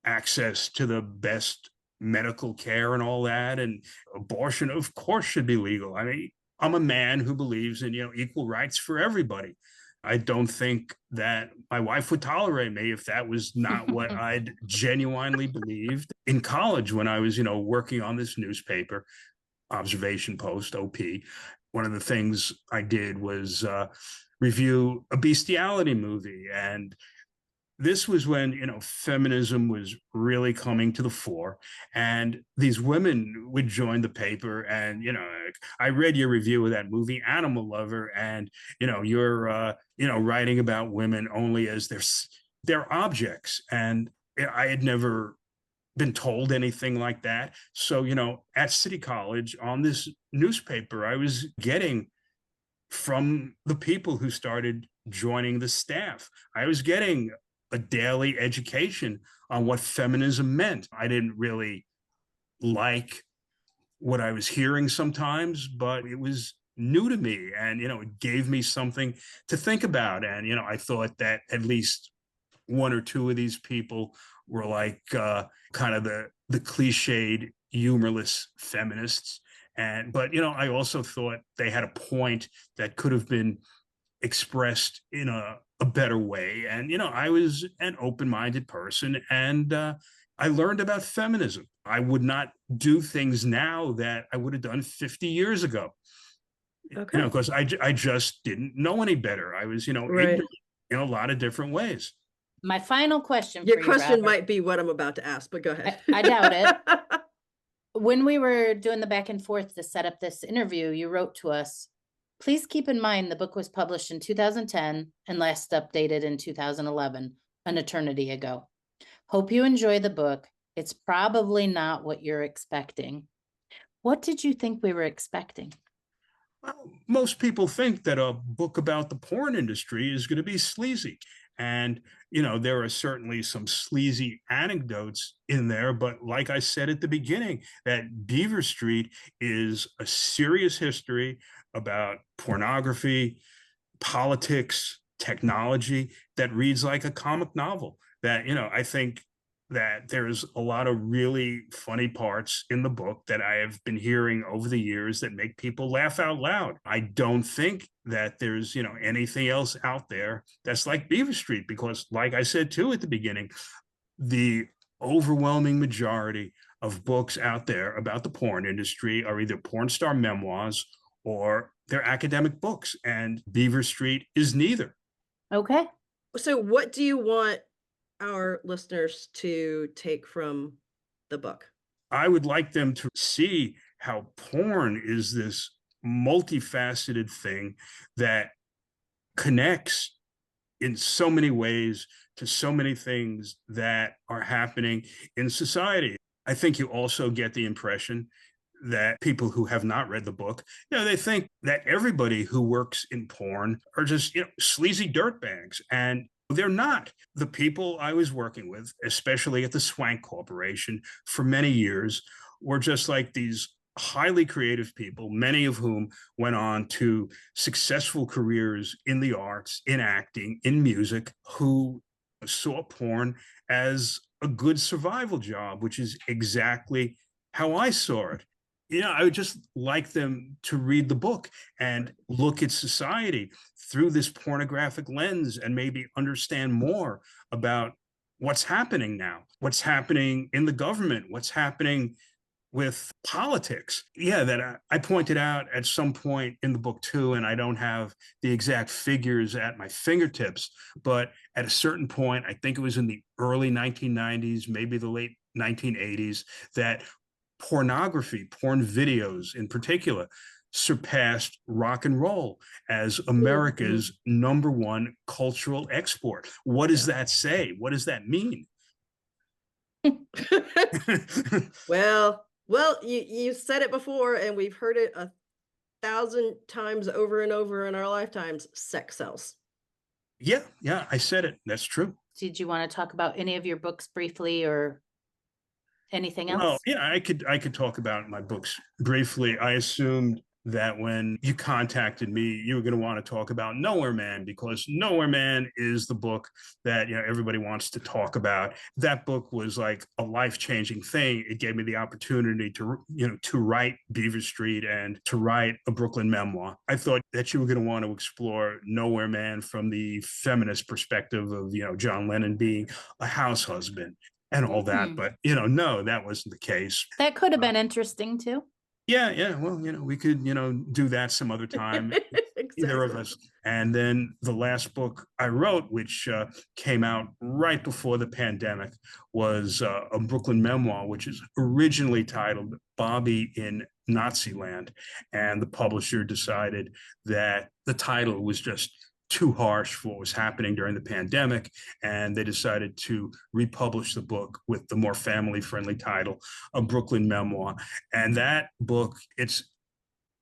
access to the best medical care and all that. And abortion, of course, should be legal. I mean, I'm a man who believes in, equal rights for everybody. I don't think that my wife would tolerate me if that was not what I'd genuinely believed. In college, when I was, working on this newspaper, Observation Post, OP, one of the things I did was review a bestiality movie. And this was when, feminism was really coming to the fore, and these women would join the paper. And, I read your review of that movie, Animal Lover, and, you're, writing about women only as their objects. And I had never been told anything like that. So, at City College on this newspaper, I was getting from the people who started joining the staff, I was getting a daily education on what feminism meant. I didn't really like what I was hearing sometimes, but it was new to me, and it gave me something to think about. And I thought that at least one or two of these people were like kind of the cliched humorless feminists. But I also thought they had a point that could have been expressed in a better way. And I was an open-minded person, and I learned about feminism. I would not do things now that I would have done 50 years ago. Okay. Because I just didn't know any better. I was, Right. ignorant in a lot of different ways. My final question Your for you, question Robert. might be what I'm about to ask, but go ahead. I doubt it. When we were doing the back and forth to set up this interview, you wrote to us, please keep in mind the book was published in 2010 and last updated in 2011, an eternity ago. Hope you enjoy the book. It's probably not what you're expecting. What did you think we were expecting? Well, most people think that a book about the porn industry is going to be sleazy. And, there are certainly some sleazy anecdotes in there. But like I said at the beginning, that Beaver Street is a serious history about pornography, politics, technology that reads like a comic novel. That, I think that there's a lot of really funny parts in the book that I have been hearing over the years that make people laugh out loud. I don't think that there's, anything else out there that's like Beaver Street, because like I said too at the beginning, the overwhelming majority of books out there about the porn industry are either porn star memoirs or they're academic books, and Beaver Street is neither. Okay. So what do you want our listeners to take from the book? I would like them to see how porn is this multifaceted thing that connects in so many ways to so many things that are happening in society. I think you also get the impression that people who have not read the book, they think that everybody who works in porn are just, sleazy dirtbags. And they're not. The people I was working with, especially at the Swank Corporation for many years, were just like these highly creative people, many of whom went on to successful careers in the arts, in acting, in music, who saw porn as a good survival job, which is exactly how I saw it. I would just like them to read the book and look at society through this pornographic lens and maybe understand more about what's happening now, what's happening in the government, what's happening with politics. Yeah, that I pointed out at some point in the book too, and I don't have the exact figures at my fingertips, but at a certain point, I think it was in the early 1990s, maybe the late 1980s, that pornography, porn videos in particular, surpassed rock and roll as America's number one cultural export. What does that say? What does that mean? Well, you said it before, and we've heard it 1,000 times over and over in our lifetimes. Sex sells. Yeah, I said it. That's true. Did you want to talk about any of your books briefly or anything else? Well, yeah, I could talk about my books briefly. I assumed that when you contacted me, you were going to want to talk about Nowhere Man, because Nowhere Man is the book that everybody wants to talk about. That book was like a life-changing thing. It gave me the opportunity to write Beaver Street and to write a Brooklyn memoir. I thought that you were going to want to explore Nowhere Man from the feminist perspective of John Lennon being a house husband and all that, but no, that wasn't the case. That could have been interesting too. Yeah. Well, we could, do that some other time, either of us. And then the last book I wrote, which came out right before the pandemic, was a Brooklyn memoir, which is originally titled Bobby in Naziland. And the publisher decided that the title was just too harsh for what was happening during the pandemic, and they decided to republish the book with the more family-friendly title, A Brooklyn Memoir. And that book, it's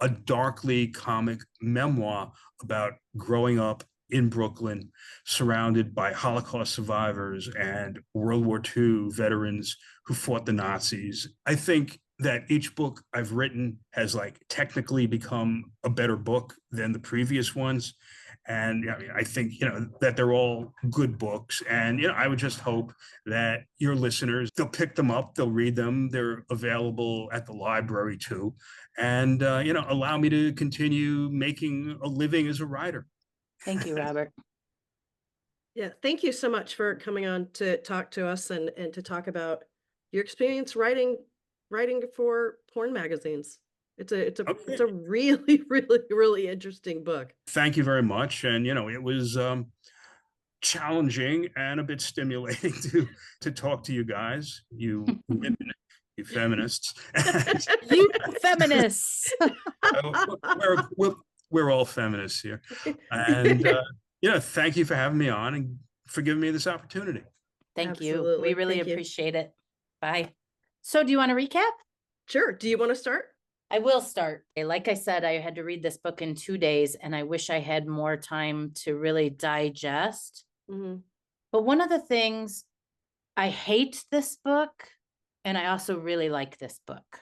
a darkly comic memoir about growing up in Brooklyn, surrounded by Holocaust survivors and World War II veterans who fought the Nazis. I think that each book I've written has technically become a better book than the previous ones. And I think, that they're all good books. And, I would just hope that your listeners, they'll pick them up, they'll read them. They're available at the library too. And, allow me to continue making a living as a writer. Thank you, Robert. Yeah, thank you so much for coming on to talk to us and to talk about your experience writing writing for porn magazines. It's a Okay. really, really, really interesting book. Thank you very much. And it was challenging and a bit stimulating to talk to you guys, you women, you feminists. You feminists. we're, we're all feminists here. And thank you for having me on and for giving me this opportunity. Thank you. Absolutely. We really Thank you. appreciate it. Bye. So do you want to recap? Sure. Do you want to start? I will start. Like I said, I had to read this book in 2 days, and I wish I had more time to really digest. Mm-hmm. But one of the things, I hate this book, and I also really like this book.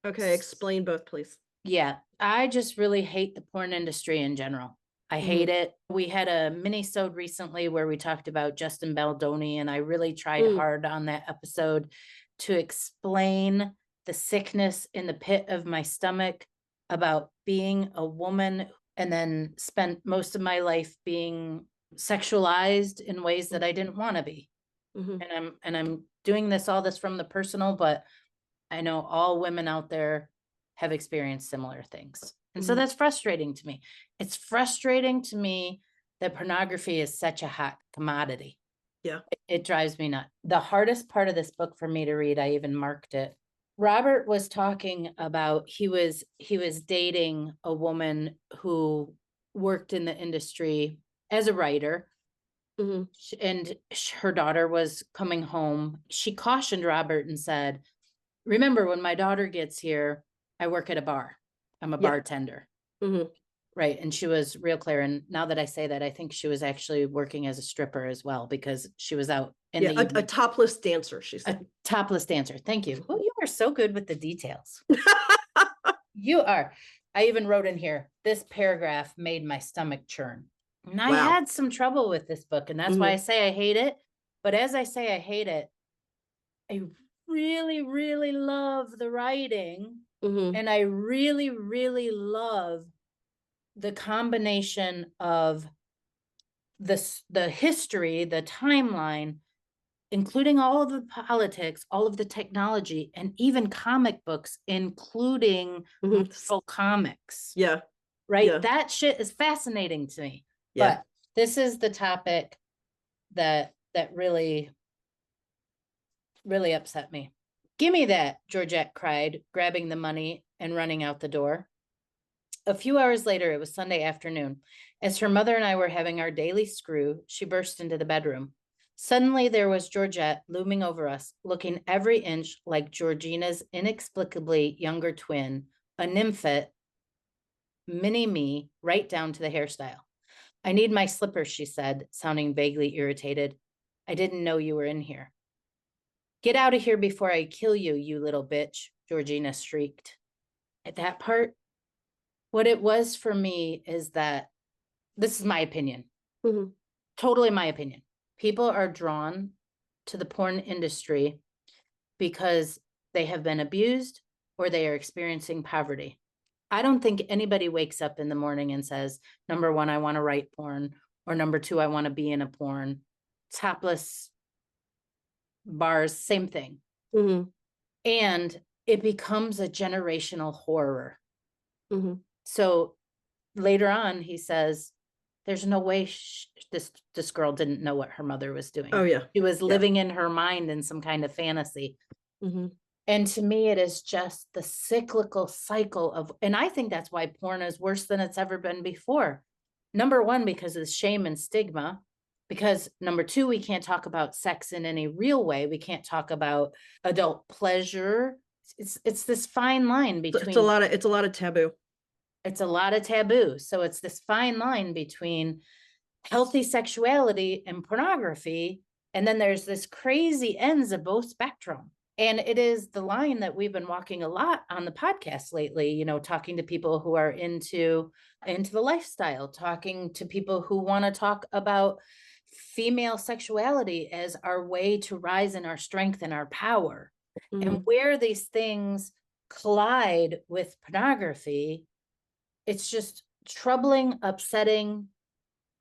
Okay, explain both, please. Yeah, I just really hate the porn industry in general. I hate it. We had a mini-sode recently where we talked about Justin Baldoni, and I really tried hard on that episode to explain the sickness in the pit of my stomach about being a woman, and then spent most of my life being sexualized in ways that I didn't want to be. And I'm doing all this from the personal, but I know all women out there have experienced similar things. And so that's frustrating to me. It's frustrating to me that pornography is such a hot commodity. Yeah. It drives me nuts. The hardest part of this book for me to read, I even marked it. Robert was talking about, he was dating a woman who worked in the industry as a writer. And her daughter was coming home. She cautioned Robert and said, remember, when my daughter gets here, I work at a bar. I'm a bartender. Right. And she was real clear. And now that I say that, I think she was actually working as a stripper as well, because she was out in the a topless dancer, she said. A topless dancer. Thank you. Oh, you are so good with the details. You are. I even wrote in here, this paragraph made my stomach churn. And I had some trouble with this book, and that's why I say I hate it. But as I say I hate it, I really, really love the writing. And I really, really love the combination of the history, the timeline, including all of the politics, all of the technology, and even comic books, including Marvel comics. Yeah. Right? Yeah. That shit is fascinating to me. Yeah. But this is the topic that really, really upset me. Give me that, Georgette cried, grabbing the money and running out the door. A few hours later, it was Sunday afternoon. As her mother and I were having our daily screw, she burst into the bedroom. Suddenly, there was Georgette looming over us, looking every inch like Georgina's inexplicably younger twin, a nymphette, mini-me, right down to the hairstyle. I need my slippers, she said, sounding vaguely irritated. I didn't know you were in here. Get out of here before I kill you, you little bitch, Georgina shrieked. At that part, what it was for me is that, this is my opinion, totally my opinion. People are drawn to the porn industry because they have been abused or they are experiencing poverty. I don't think anybody wakes up in the morning and says, number one, I want to write porn, or number two, I want to be in a porn. Topless bars, same thing. And it becomes a generational horror. So later on, he says, there's no way this girl didn't know what her mother was doing. Oh, yeah. She was living in her mind in some kind of fantasy. And to me, it is just the cyclical cycle of, and I think that's why porn is worse than it's ever been before. Number one, because of shame and stigma. Because number two, we can't talk about sex in any real way. We can't talk about adult pleasure. It's this fine line between. It's a lot of taboo. It's a lot of taboo. So it's this fine line between healthy sexuality and pornography. And then there's this crazy ends of both spectrum. And it is the line that we've been walking a lot on the podcast lately, talking to people who are into the lifestyle, talking to people who want to talk about female sexuality as our way to rise in our strength and our power. And where these things collide with pornography, it's just troubling, upsetting,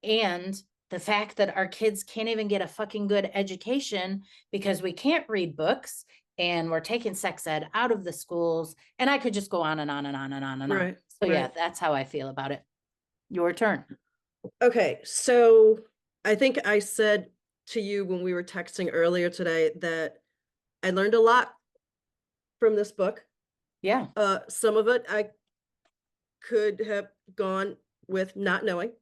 and the fact that our kids can't even get a fucking good education because we can't read books and we're taking sex ed out of the schools. And I could just go on and on and on and on and on. Right, So yeah, right. that's how I feel about it. Your turn. Okay, so I think I said to you when we were texting earlier today that I learned a lot from this book. Yeah. Some of it I could have gone with not knowing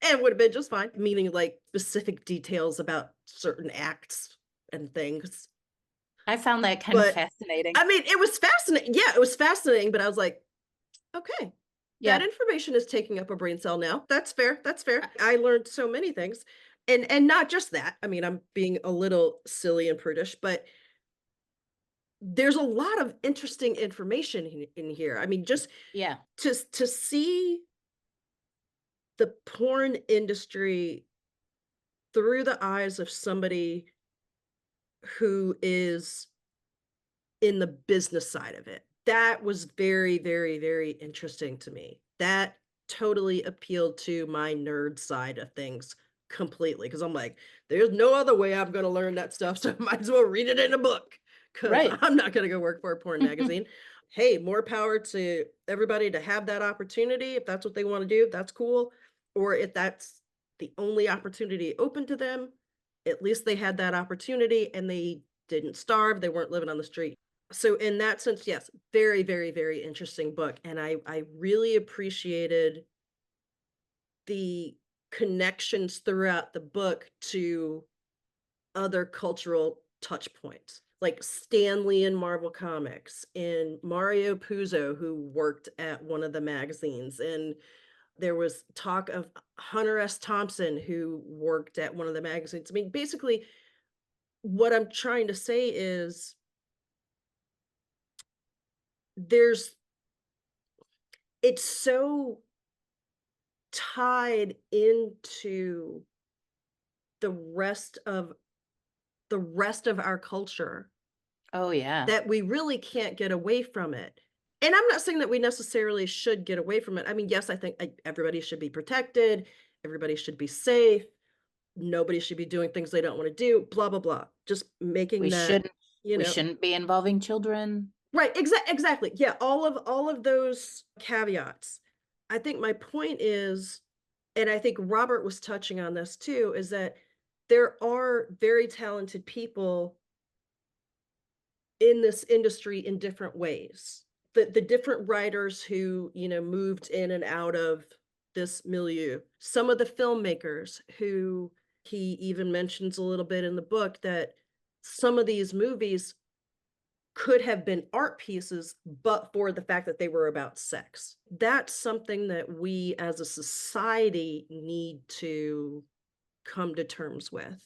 and would have been just fine, meaning like specific details about certain acts and things. I found that kind of But fascinating. I mean, it was fascinating. Yeah, it was fascinating, but I was like, okay, Yeah. that information is taking up a brain cell now. That's fair. That's fair. I learned so many things. And not just that. I mean, I'm being a little silly and prudish, but there's a lot of interesting information in here. I mean, just Yeah. to see the porn industry through the eyes of somebody who is in the business side of it. That was very, very, very interesting to me. That totally appealed to my nerd side of things completely because I'm like, there's no other way I'm going to learn that stuff. So I might as well read it in a book because Right. I'm not going to go work for a porn magazine. Hey, more power to everybody to have that opportunity. If that's what they want to do, that's cool. Or if that's the only opportunity open to them, at least they had that opportunity and they didn't starve. They weren't living on the street. So in that sense, yes, very, very, very interesting book. And I really appreciated the connections throughout the book to other cultural touch points, like Stan Lee in Marvel Comics and Mario Puzo, who worked at one of the magazines. And there was talk of Hunter S. Thompson, who worked at one of the magazines. I mean, basically, what I'm trying to say is there's it's so tied into the rest of our culture Oh yeah. that we really can't get away from it. And I'm not saying that we necessarily should get away from it. I mean, yes, I think everybody should be protected, everybody should be safe, nobody should be doing things they don't want to do, blah blah blah. Just making We that, shouldn't you we know, shouldn't be involving children. right, exactly. Yeah, all of those caveats. I think my point is, and I think Robert was touching on this too, is that there are very talented people in this industry in different ways. The different writers who, moved in and out of this milieu. Some of the filmmakers who he even mentions a little bit in the book that some of these movies could have been art pieces, but for the fact that they were about sex. That's something that we as a society need to come to terms with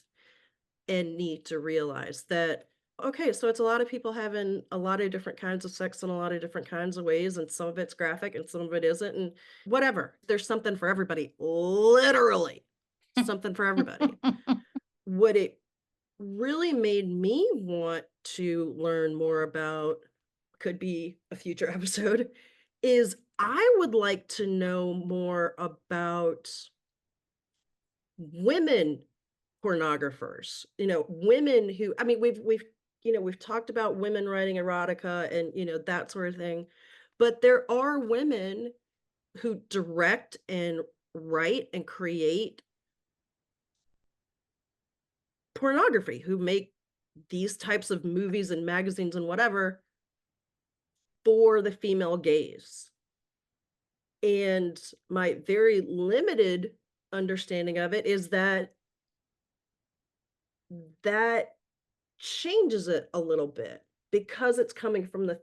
and need to realize that, okay, so it's a lot of people having a lot of different kinds of sex in a lot of different kinds of ways, and some of it's graphic and some of it isn't, and whatever. There's something for everybody, literally something for everybody. What it really made me want to learn more about, could be a future episode, is I would like to know more about women pornographers, women who, I mean, we've talked about women writing erotica and, that sort of thing, but there are women who direct and write and create pornography, who make these types of movies and magazines and whatever for the female gaze. And my very limited understanding of it is that changes it a little bit because it's coming from the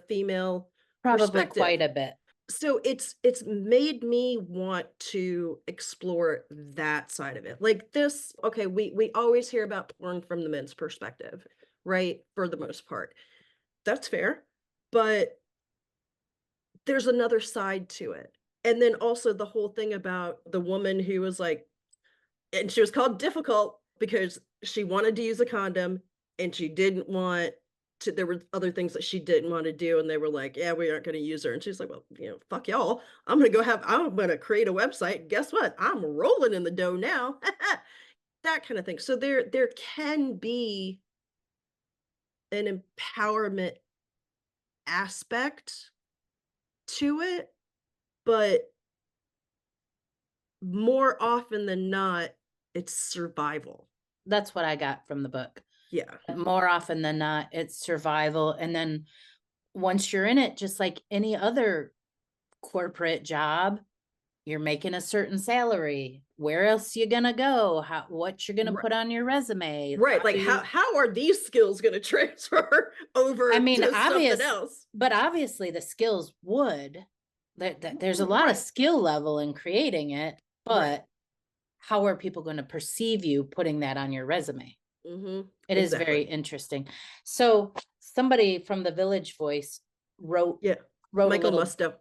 female Probably perspective. quite a bit. So it's made me want to explore that side of it. Like this, okay, we always hear about porn from the men's perspective, right? For the most part. That's fair. But there's another side to it. And then also the whole thing about the woman who was like, and she was called difficult because she wanted to use a condom and she didn't want to, there were other things that she didn't want to do, and they were like, yeah, we aren't going to use her. And she's like, well, fuck y'all, I'm going to create a website. Guess what, I'm rolling in the dough now. That kind of thing. So there can be an empowerment aspect to it, but more often than not, it's survival. That's what I got from the book. Yeah. More often than not, it's survival. And then once you're in it, just like any other corporate job, you're making a certain salary. Where else you gonna go? What you're gonna Right. put on your resume? Right. Like how are these skills going to transfer over I mean, to something obvious, else? but obviously the skills would. There's a lot of Right. skill level in creating it, but Right. how are people going to perceive you putting that on your resume? Mm-hmm. It is very interesting. So somebody from the Village Voice wrote Yeah. wrote Michael a little Musto.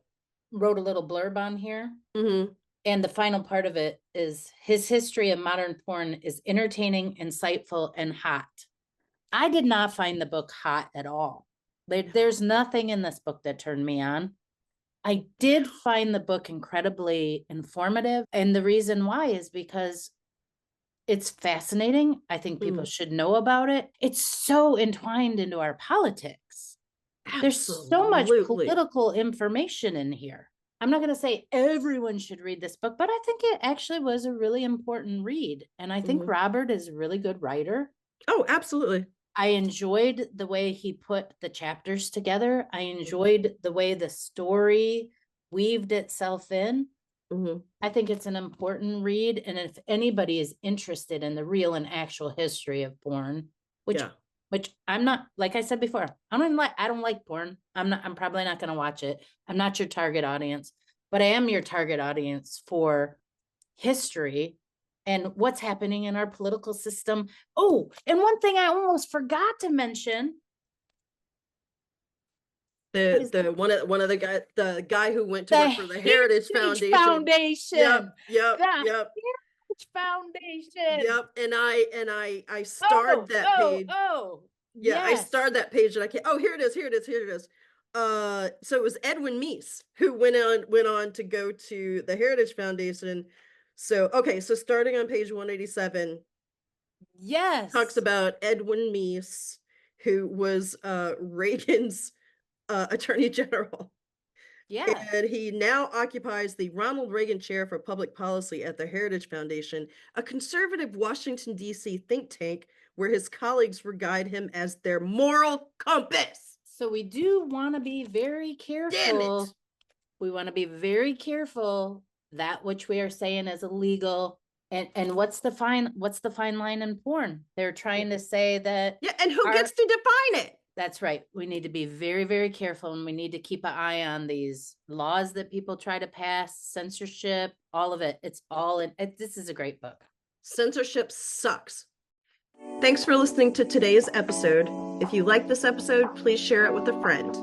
wrote a little blurb on here. Mm-hmm. And the final part of it is his history of modern porn is entertaining, insightful, and hot. I did not find the book hot at all. There's nothing in this book that turned me on. I did find the book incredibly informative. And the reason why is because it's fascinating. I think people should know about it. It's so entwined into our politics. There's so much Absolutely. political information in here. I'm not going to say everyone should read this book, but I think it actually was a really important read. And I think Robert is a really good writer. Oh, absolutely. I enjoyed the way he put the chapters together. I enjoyed the way the story weaved itself in. I think it's an important read. And if anybody is interested in the real and actual history of porn, which I'm not, like I said before, I don't like porn. I'm probably not going to watch it. I'm not your target audience, but I am your target audience for history and what's happening in our political system. Oh, and one thing I almost forgot to mention. The guy who went to work for the Heritage Foundation. Yep. Heritage Foundation. Yep. And I starred that page. Yeah, I starred that page and I can't. Oh, here it is. So it was Edwin Meese who went on to go to the Heritage Foundation. So so starting on page 187, yes, talks about Edwin Meese, who was Reagan's Attorney General. Yeah. And he now occupies the Ronald Reagan Chair for Public Policy at the Heritage Foundation, a conservative Washington, D.C. think tank where his colleagues regard him as their moral compass. So we do want to be very careful. Damn it. We want to be very careful that which we are saying is illegal. And what's the fine line in porn? They're trying to say that. Yeah, and who gets to define it? That's right. We need to be very, very careful, and we need to keep an eye on these laws that people try to pass, censorship, all of it. It's all in. This is a great book. Censorship sucks. Thanks for listening to today's episode. If you like this episode, please share it with a friend.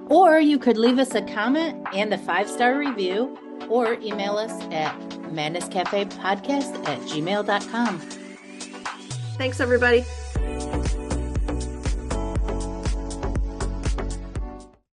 Or you could leave us a comment and a 5-star review, or email us at madnesscafepodcast@gmail.com. Thanks, everybody.